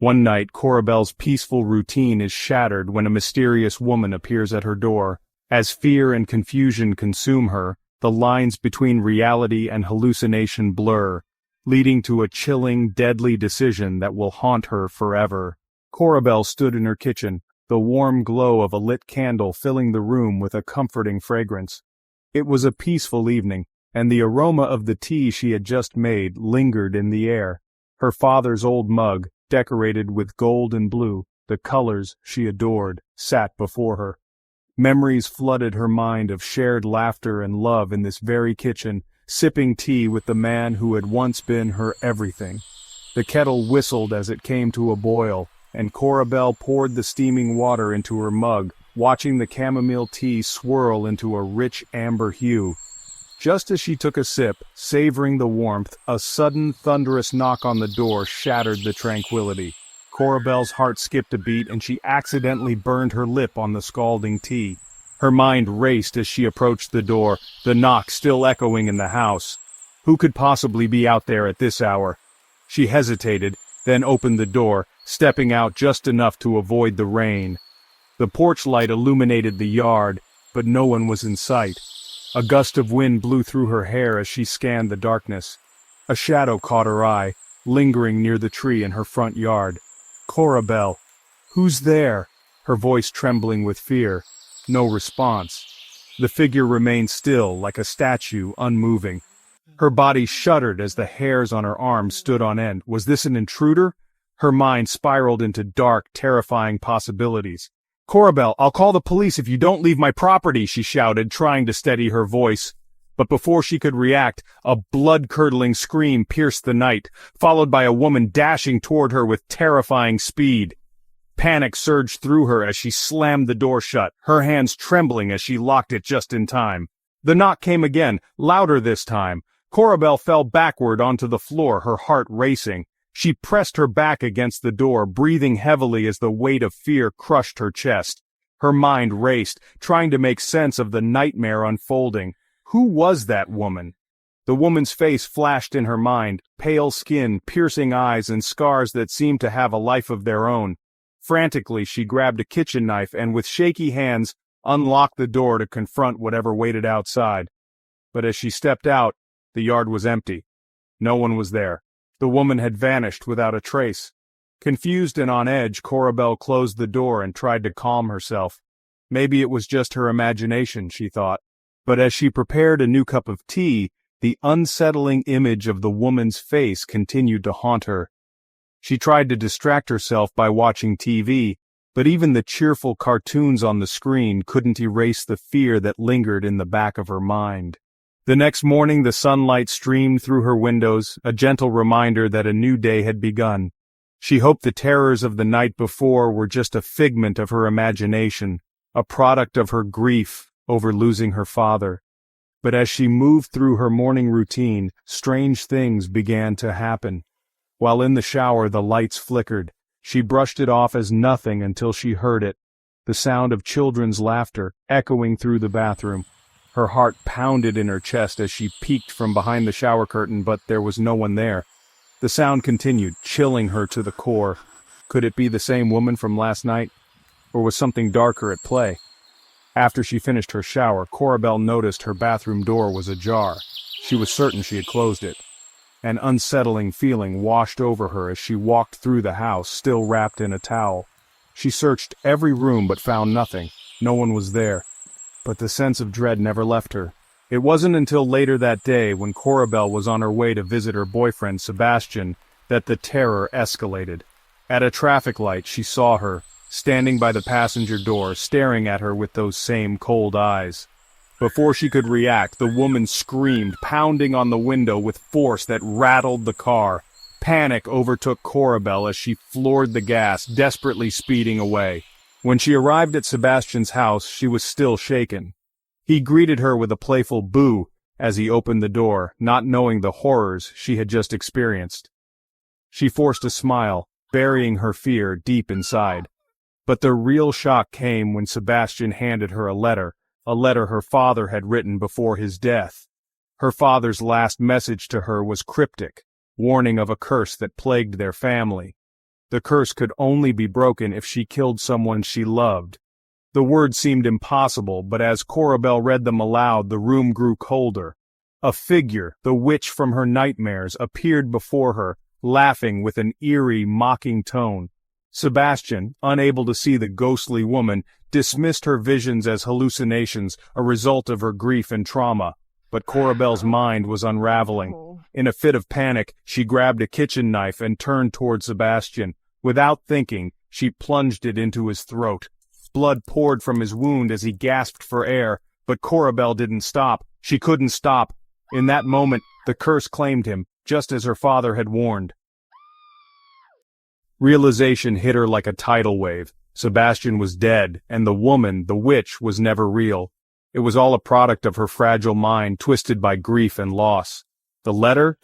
One night, Corabelle's peaceful routine is shattered when a mysterious woman appears at her door. As fear and confusion consume her, the lines between reality and hallucination blur, leading to a chilling, deadly decision that will haunt her forever. Corabelle stood in her kitchen, the warm glow of a lit candle filling the room with a comforting fragrance. It was a peaceful evening, and the aroma of the tea she had just made lingered in the air. Her father's old mug, decorated with gold and blue, the colors she adored, sat before her. Memories flooded her mind of shared laughter and love in this very kitchen, sipping tea with the man who had once been her everything. The kettle whistled as it came to a boil, and Corabelle poured the steaming water into her mug, watching the chamomile tea swirl into a rich amber hue. Just as she took a sip, savoring the warmth, a sudden thunderous knock on the door shattered the tranquility. Corabelle's heart skipped a beat and she accidentally burned her lip on the scalding tea. Her mind raced as she approached the door, the knock still echoing in the house. Who could possibly be out there at this hour? She hesitated, then opened the door, stepping out just enough to avoid the rain. The porch light illuminated the yard, but no one was in sight. A gust of wind blew through her hair as she scanned the darkness. A shadow caught her eye, lingering near the tree in her front yard. Corabelle. Who's there? Her voice trembling with fear. No response. The figure remained still, like a statue, unmoving. Her body shuddered as the hairs on her arms stood on end. Was this an intruder? Her mind spiraled into dark, terrifying possibilities. "Corabelle, I'll call the police if you don't leave my property," she shouted, trying to steady her voice. But before she could react, a blood-curdling scream pierced the night, followed by a woman dashing toward her with terrifying speed. Panic surged through her as she slammed the door shut, her hands trembling as she locked it just in time. The knock came again, louder this time. Corabelle fell backward onto the floor, her heart racing. She pressed her back against the door, breathing heavily as the weight of fear crushed her chest. Her mind raced, trying to make sense of the nightmare unfolding. Who was that woman? The woman's face flashed in her mind, pale skin, piercing eyes, and scars that seemed to have a life of their own. Frantically, she grabbed a kitchen knife and with shaky hands, unlocked the door to confront whatever waited outside. But as she stepped out, the yard was empty. No one was there. The woman had vanished without a trace. Confused and on edge, Corabelle closed the door and tried to calm herself. Maybe it was just her imagination, she thought. But as she prepared a new cup of tea, the unsettling image of the woman's face continued to haunt her. She tried to distract herself by watching TV, but even the cheerful cartoons on the screen couldn't erase the fear that lingered in the back of her mind. The next morning the sunlight streamed through her windows, a gentle reminder that a new day had begun. She hoped the terrors of the night before were just a figment of her imagination, a product of her grief over losing her father. But as she moved through her morning routine, strange things began to happen. While in the shower the lights flickered. She brushed it off as nothing until she heard it, the sound of children's laughter echoing through the bathroom. Her heart pounded in her chest as she peeked from behind the shower curtain, but there was no one there. The sound continued, chilling her to the core. Could it be the same woman from last night? Or was something darker at play? After she finished her shower, Corabelle noticed her bathroom door was ajar. She was certain she had closed it. An unsettling feeling washed over her as she walked through the house, still wrapped in a towel. She searched every room but found nothing. No one was there. But the sense of dread never left her. It wasn't until later that day, when Corabelle was on her way to visit her boyfriend Sebastian, that the terror escalated. At a traffic light she saw her, standing by the passenger door, staring at her with those same cold eyes. Before she could react, the woman screamed, pounding on the window with force that rattled the car. Panic overtook Corabelle as she floored the gas, desperately speeding away. When she arrived at Sebastian's house, she was still shaken. He greeted her with a playful boo as he opened the door, not knowing the horrors she had just experienced. She forced a smile, burying her fear deep inside. But the real shock came when Sebastian handed her a letter her father had written before his death. Her father's last message to her was cryptic, warning of a curse that plagued their family. The curse could only be broken if she killed someone she loved. The words seemed impossible, but as Corabelle read them aloud, the room grew colder. A figure, the witch from her nightmares, appeared before her, laughing with an eerie, mocking tone. Sebastian, unable to see the ghostly woman, dismissed her visions as hallucinations, a result of her grief and trauma. But Corabelle's mind was unraveling. In a fit of panic, she grabbed a kitchen knife and turned toward Sebastian. Without thinking, she plunged it into his throat. Blood poured from his wound as he gasped for air, but Corabelle didn't stop. She couldn't stop. In that moment, the curse claimed him, just as her father had warned. Realization hit her like a tidal wave. Sebastian was dead, and the woman, the witch, was never real. It was all a product of her fragile mind, twisted by grief and loss. The letter?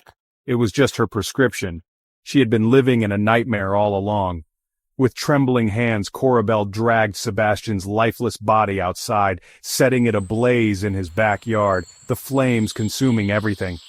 It was just her prescription. She had been living in a nightmare all along. With trembling hands, Corabelle dragged Sebastian's lifeless body outside, setting it ablaze in his backyard, the flames consuming everything.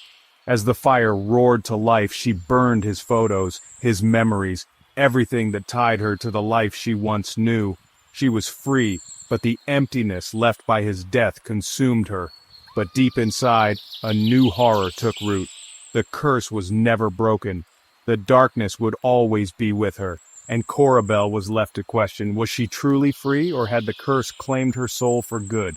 As the fire roared to life, she burned his photos, his memories, everything that tied her to the life she once knew. She was free, but the emptiness left by his death consumed her. But deep inside, a new horror took root. The curse was never broken. The darkness would always be with her. And Corabelle was left to question, was she truly free, or had the curse claimed her soul for good?